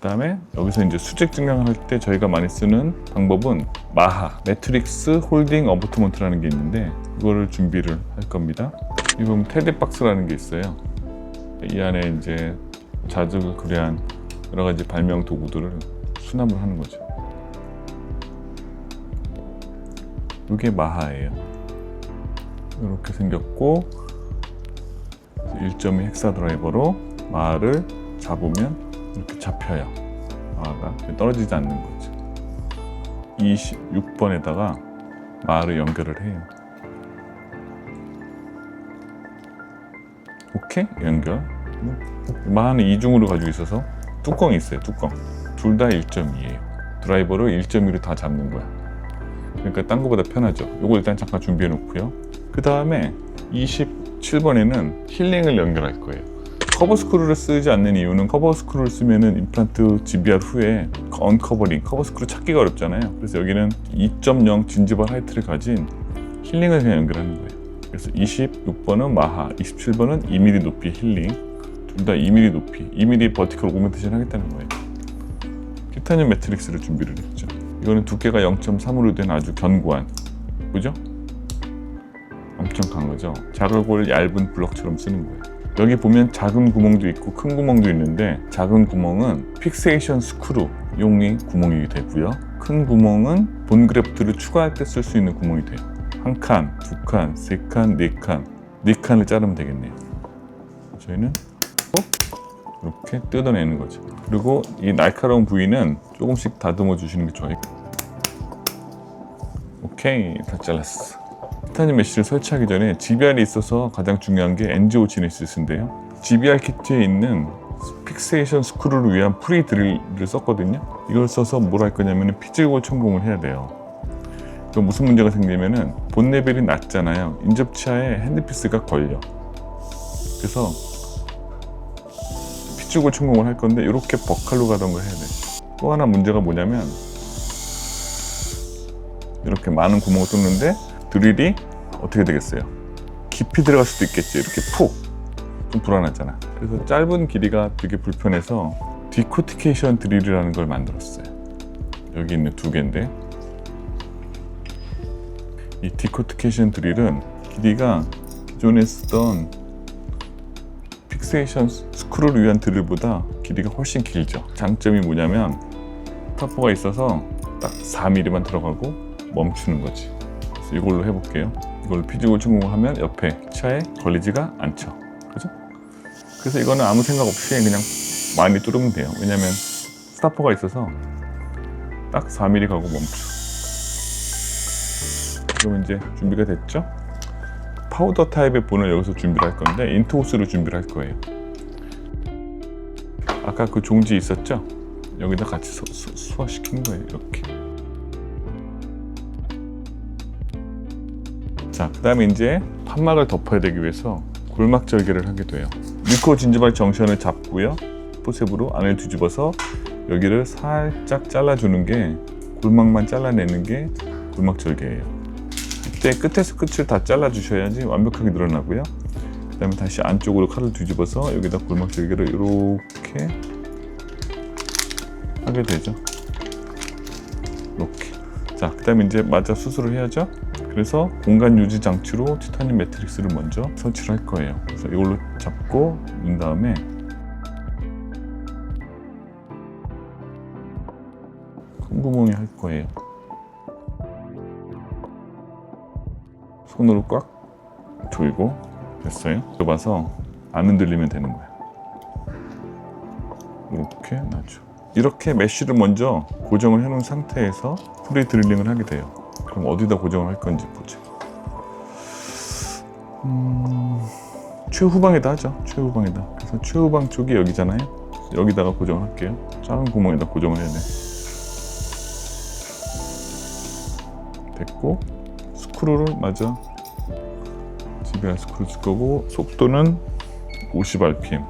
다음에 여기서 이제 수직 증강을 할 때 저희가 많이 쓰는 방법은 마하, 매트릭스 홀딩 어버트먼트라는 게 있는데 이거를 준비를 할 겁니다. 이건 테디박스라는 게 있어요. 이 안에 이제 자석을 그리한 여러 가지 발명 도구들을 수납을 하는 거죠. 이게 마하예요. 이렇게 생겼고 1.2 헥사 드라이버로 마하를 잡으면 이렇게 잡혀요. 마하가 떨어지지 않는 거죠. 26번에다가 마하를 연결을 해요. 오케이? 연결. 마하는 이중으로 가지고 있어서 뚜껑이 있어요. 뚜껑. 둘 다 1.2예요. 드라이버를 1.2로 다 잡는 거야. 그러니까 딴 거보다 편하죠. 이거 일단 잠깐 준비해 놓고요. 그 다음에 27번에는 힐링을 연결할 거예요. 커버 스크루를 쓰지 않는 이유는 커버 스크루를 쓰면은 임플란트 GBR 후에 언커버링, 커버 스크루 찾기가 어렵잖아요. 그래서 여기는 2.0 진지발 하이트를 가진 힐링을 그냥 연결하는 거예요. 그래서 26번은 마하, 27번은 2mm 높이 힐링, 둘 다 2mm 높이, 2mm 버티컬 오그멘테이션 하겠다는 거예요. 티타늄 매트릭스를 준비를 했죠. 이거는 두께가 0.3으로 된 아주 견고한, 보죠? 엄청 강하죠? 자글골 얇은 블럭처럼 쓰는 거예요. 여기 보면 작은 구멍도 있고 큰 구멍도 있는데 작은 구멍은 픽세이션 스크루 용이 구멍이 되고요. 큰 구멍은 본 그래프트를 추가할 때 쓸 수 있는 구멍이 돼요. 한 칸, 두 칸, 세 칸, 네 칸, 네 칸을 자르면 되겠네요. 저희는 이렇게 뜯어내는 거죠. 그리고 이 날카로운 부위는 조금씩 다듬어 주시는 게 좋아요. 오케이, 다 잘랐어. 티타늄 메쉬를 설치하기 전에 GBR이 있어서 가장 중요한 게 NGO 지네시스인데요. GBR 키트에 있는 픽세이션 스크루를 위한 프리 드릴을 썼거든요. 이걸 써서 뭘 할 거냐면 피질골 천공을 해야 돼요. 그럼 무슨 문제가 생기면은 본 레벨이 낮잖아요. 인접치아에 핸드피스가 걸려. 그래서 피질골 천공을 할 건데 이렇게 버칼로 가던가 해야 돼. 또 하나 문제가 뭐냐면 이렇게 많은 구멍을 뚫는데 드릴이 어떻게 되겠어요? 깊이 들어갈 수도 있겠지. 이렇게 푹. 좀 불안하잖아. 그래서 짧은 길이가 되게 불편해서 디코티케이션 드릴이라는 걸 만들었어요. 여기 있는 두 개인데 이 디코티케이션 드릴은 길이가 기존에 쓰던 픽세이션 스크루를 위한 드릴보다 길이가 훨씬 길죠. 장점이 뭐냐면 타퍼가 있어서 딱 4mm만 들어가고 멈추는 거지. 그래서 이걸로 해볼게요. 이걸로 피지골 천공을 하면 옆에 치아에 걸리지가 않죠. 그죠? 그래서 이거는 아무 생각 없이 그냥 많이 뚫으면 돼요. 왜냐면 스타퍼가 있어서 딱 4mm 가고 멈춰. 그럼 이제 준비가 됐죠? 파우더 타입의 본을 여기서 준비를 할 건데 인투호스로 준비를 할 거예요. 아까 그 종지 있었죠? 여기다 같이 수화시킨 거예요. 이렇게. 자, 그 다음에 이제 판막을 덮어야 되기 위해서 골막 절개를 하게 돼요. 미코 진지발 정션을 잡고요. 포셉으로 안을 뒤집어서 여기를 살짝 잘라주는 게 골막만 잘라내는 게 골막 절개예요. 이때 끝에서 끝을 다 잘라주셔야지 완벽하게 늘어나고요. 그 다음에 다시 안쪽으로 칼을 뒤집어서 여기다 골막 절개를 이렇게 하게 되죠. 이렇게. 자, 그 다음에 이제 맞아 수술을 해야죠. 그래서 공간 유지 장치로 티타늄 매트릭스를 먼저 설치를 할 거예요. 그래서 이걸로 잡고 민 다음에 큰 구멍에 할 거예요. 손으로 꽉 조이고 됐어요. 좁아서 안 흔들리면 되는 거예요. 이렇게 놔줘. 이렇게 메쉬를 먼저 고정을 해놓은 상태에서 프리 드릴링을 하게 돼요. 그럼 어디다 고정을 할 건지 보죠. 최후방에다 하죠. 최후방에다. 그래서 최후방 쪽이 여기잖아요. 여기다가 고정을 할게요. 작은 구멍에다 고정을 해야 돼. 됐고 스크루를 맞아 GBR 스크루 쓸 거고 속도는 50rpm.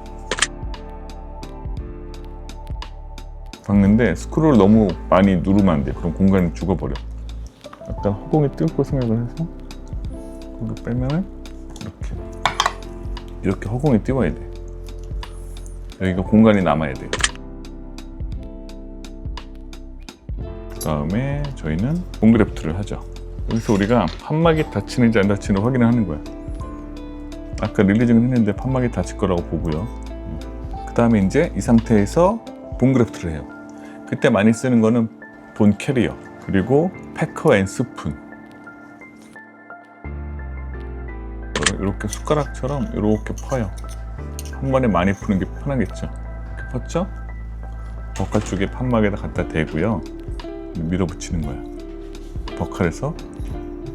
박는데 스크루를 너무 많이 누르면 안 돼. 그럼 공간이 죽어버려. 약간 허공이 뚫고 생각을 해서 이거 빼면은 이렇게 허공이 띄워야 돼. 여기가 공간이 남아야 돼. 그 다음에 저희는 본그래프트를 하죠. 여기서 우리가 판막이 닫히는지 안 닫히는지 확인을 하는 거야. 아까 릴리징을 했는데 판막이 닫힐 거라고 보고요. 그 다음에 이제 이 상태에서 본그래프트를 해요. 그때 많이 쓰는 거는 본 캐리어, 그리고 패커 앤 스푼. 이렇게 숟가락처럼 이렇게 퍼요. 한 번에 많이 푸는 게 편하겠죠. 이렇게 폈죠? 버칼 쪽에 판막에다 갖다 대고요. 밀어붙이는 거예요. 버칼에서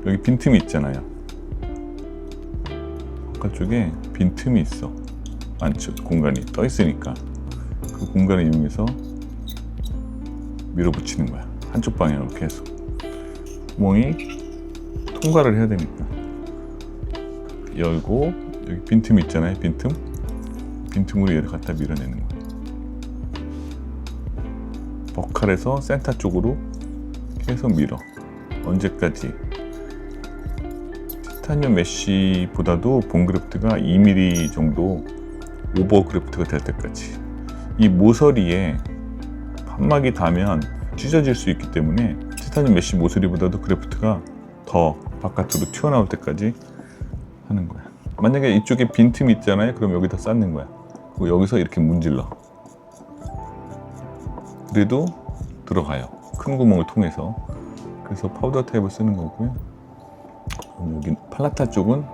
여기 빈틈이 있잖아요. 버칼 쪽에 빈틈이 있어. 안쪽 공간이 떠 있으니까 그 공간을 이용해서 밀어붙이는 거야. 한쪽 방향으로 계속. 구멍이 통과를 해야 되니까 열고 여기 빈틈이 있잖아요. 빈틈으로 얘를 갖다 밀어내는 거예요. 버칼에서 센터 쪽으로 계속 밀어. 언제까지? 티타늄 메쉬보다도 본그래프트가 2mm 정도 오버 그래프트가 될 때까지. 이 모서리에 판막이 닿으면 찢어질 수 있기 때문에 티타늄 메쉬 모서리보다도 그래프트가 더 바깥으로 튀어나올 때까지 하는 거야. 만약에 이쪽에 빈틈이 있잖아요. 그럼 여기다 쌓는 거야. 그리고 여기서 이렇게 문질러. 그래도 들어가요. 큰 구멍을 통해서. 그래서 파우더 타입을 쓰는 거고요. 여기 팔라타 쪽은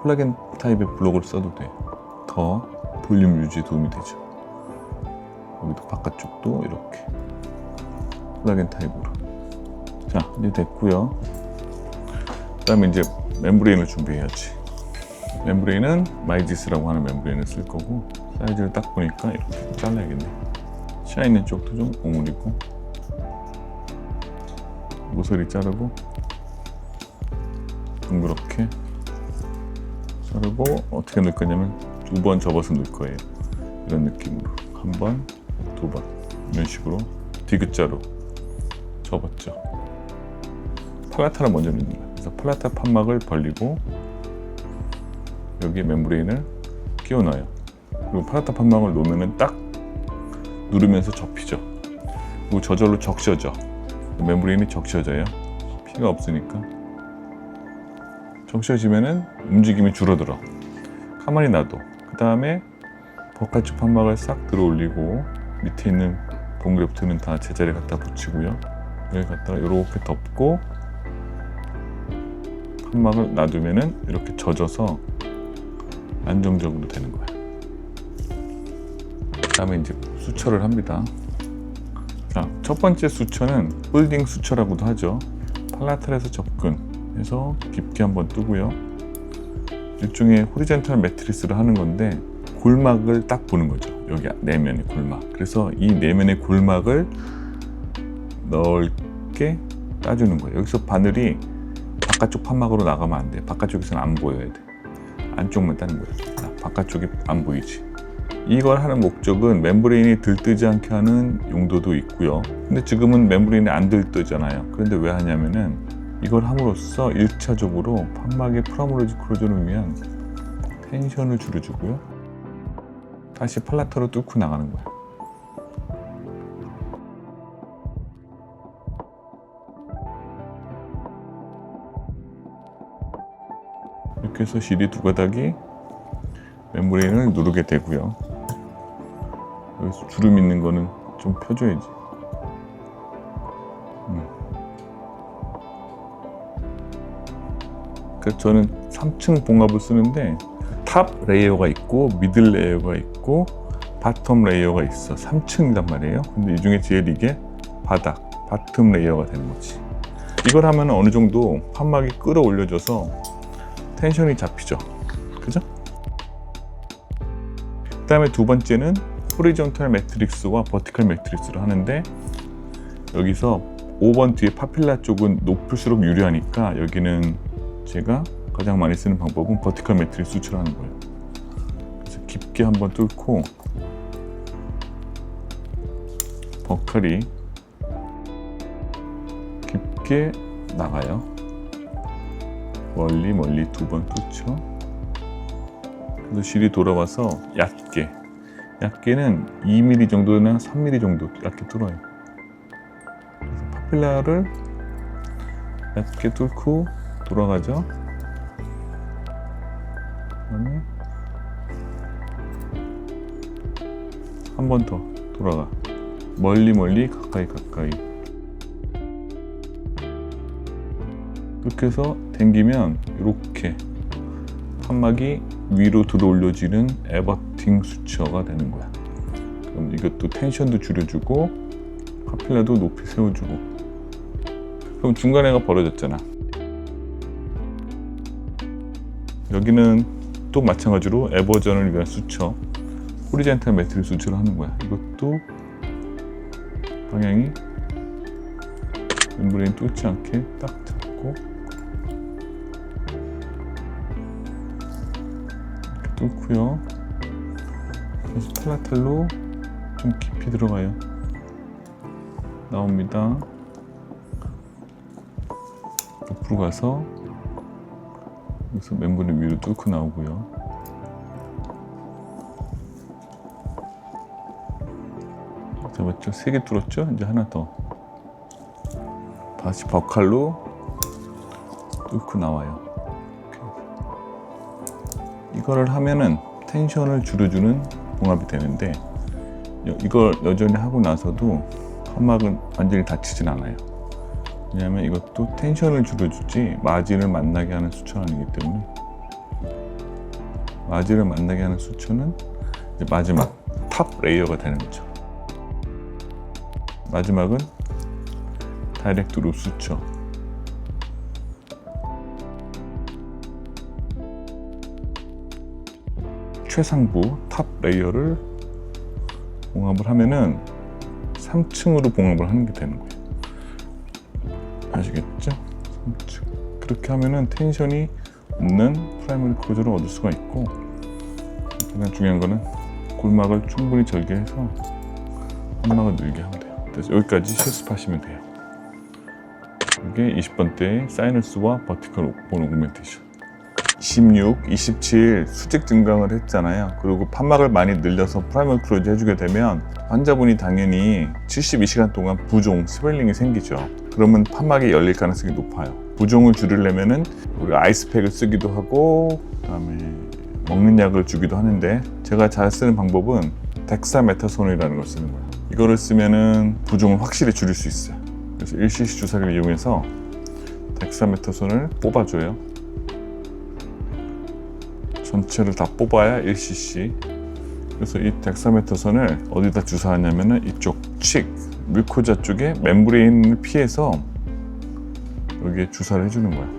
콜라겐 타입의 블록을 써도 돼. 더 볼륨 유지에 도움이 되죠. 여기도 바깥쪽도 이렇게 콜라겐 타입으로. 자, 이제 됐고요. 그 다음에 이제 멤브레인을 준비해야지. 멤브레인은 마이지스라고 하는 멤브레인을 쓸 거고, 사이즈를 딱 보니까 이렇게 잘라야겠네. 샤 있는 쪽도 좀 오므리고, 모서리 자르고, 둥그렇게 자르고, 어떻게 넣을 거냐면 2번 접어서 넣을 거예요. 이런 느낌으로 1번, 2번 이런 식으로 디귿자로 접었죠. 팔라타를 먼저 넣는 거예요. 그래서 팔라타 판막을 벌리고 여기에 멤브레인을 끼워 넣어요. 그리고 팔라타 판막을 놓으면 딱 누르면서 접히죠. 그리고 저절로 적셔져. 멤브레인이 적셔져요. 피가 없으니까. 적셔지면은 움직임이 줄어들어. 가만히 놔둬. 그 다음에 버칼축 판막을 싹 들어 올리고 밑에 있는 본그래프트는 다 제자리에 갖다 붙이고요. 여기 갖다가 이렇게 덮고 판막을 놔두면은 이렇게 젖어서 안정적으로 되는 거야. 그 다음에 이제 수처를 합니다. 자, 첫 번째 수처는 홀딩 수처라고도 하죠. 팔라탈에서 접근해서 깊게 한번 뜨고요. 일종의 호리젠탈 매트리스를 하는 건데 골막을 딱 보는 거죠. 여기 내면의 골막. 그래서 이 내면의 골막을 넓게 따주는 거예요. 여기서 바늘이 바깥쪽 판막으로 나가면 안 돼. 바깥쪽에서는 안 보여야 돼. 안쪽만 따는 거예요. 자, 바깥쪽이 안 보이지. 이걸 하는 목적은 멤브레인이 들뜨지 않게 하는 용도도 있고요. 근데 지금은 멤브레인이 안 들뜨잖아요. 그런데 왜 하냐면은 이걸 함으로써 1차적으로 판막의 프라모로지 크로전을 위한 텐션을 줄여주고요. 다시 팔라타로 뚫고 나가는 거예요. 이렇게 해서 실이 두 가닥이 멤브레인을 누르게 되고요. 여기서 주름 있는 거는 좀 펴줘야지. 그래서 저는 3층 봉합을 쓰는데 탑 레이어가 있고 미들 레이어가 있고 바텀 레이어가 있어. 3층이란 말이에요. 근데 이 중에 제일 이게 바텀 레이어가 되는 거지. 이걸 하면 어느 정도 판막이 끌어올려져서 텐션이 잡히죠. 그죠? 그 다음에 두 번째는 호리존탈 매트릭스와 버티컬 매트릭스를 하는데 여기서 5번 뒤에 파필라 쪽은 높을수록 유리하니까 여기는 제가 가장 많이 쓰는 방법은 버티컬 매트릭스 수출하는 거예요. 그래서 깊게 한번 뚫고 버칼이 깊게 나가요. 멀리 두 번 뚫죠. 그래서 실이 돌아와서 얕게는 2mm 정도나 3mm 정도 얇게 뚫어요. 그래서 카필라를 얇게 뚫고 돌아가죠. 그다음에 한 번 더 돌아가. 멀리 가까이 이렇게 해서 당기면 이렇게 판막이 위로 들어 올려지는 에버팅 수처가 되는 거야. 그럼 이것도 텐션도 줄여주고 카필라도 높이 세워주고. 그럼 중간에가 벌어졌잖아. 여기는 또 마찬가지로 에버전을 위한 수처, 호리젠탈 매트릭 수처를 하는 거야. 이것도 방향이 멤브레인 뚫지 않게 딱 잡고 이렇게 뚫고요. 그래서 팔라텔로 좀 깊이 들어가요. 나옵니다. 옆으로 가서 여기서 멤브레인 위로 뚫고 나오고요. 잡았죠? 3개 뚫었죠? 이제 하나 더. 다시 버칼로 뚫고 나와요. 이거를 하면은 텐션을 줄여주는 봉합이 되는데, 이걸 여전히 하고 나서도 판막은 완전히 다치진 않아요. 왜냐하면 이것도 텐션을 줄여주지 마진을 만나게 하는 수초는 아니기 때문에, 마진을 만나게 하는 수초는 이제 마지막 탑 레이어가 되는 거죠. 마지막은 다이렉트 룹 수초. 최상부 탑 레이어를 봉합을 하면은 3층으로 봉합을 하는 게 되는 거예요. 아시겠죠? 3층. 그렇게 하면은 텐션이 없는 프라이머리 클로저를 얻을 수가 있고, 가장 중요한 거는 골막을 충분히 절개해서 판막을 늘게 하면 돼요. 그래서 여기까지 실습하시면 돼요. 이게 20번대의 사이너스와 버티컬 본 오그멘테이션. 26, 27 수직 증강을 했잖아요. 그리고 판막을 많이 늘려서 프라이머리 클로저 해주게 되면 환자분이 당연히 72시간 동안 부종, 스웰링이 생기죠. 그러면 판막이 열릴 가능성이 높아요. 부종을 줄이려면은 우리가 아이스팩을 쓰기도 하고, 그다음에 먹는 약을 주기도 하는데, 제가 잘 쓰는 방법은 덱사메타손이라는 걸 쓰는 거예요. 이거를 쓰면은 부종을 확실히 줄일 수 있어요. 그래서 1cc 주사기를 이용해서 덱사메타손을 뽑아줘요. 전체를 다 뽑아야 1cc. 그래서 이 덱사메타손을 어디다 주사하냐면은 이쪽 칙, 뮤코자 쪽에 멤브레인을 피해서 여기에 주사를 해주는 거야.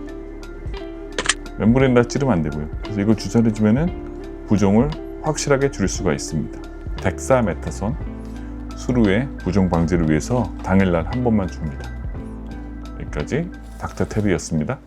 멤브레인 다 찌르면 안 되고요. 그래서 이걸 주사를 해주면은 부종을 확실하게 줄일 수가 있습니다. 덱사메타손 수루의 부종 방지를 위해서 당일날 한 번만 줍니다. 여기까지 닥터 테리였습니다.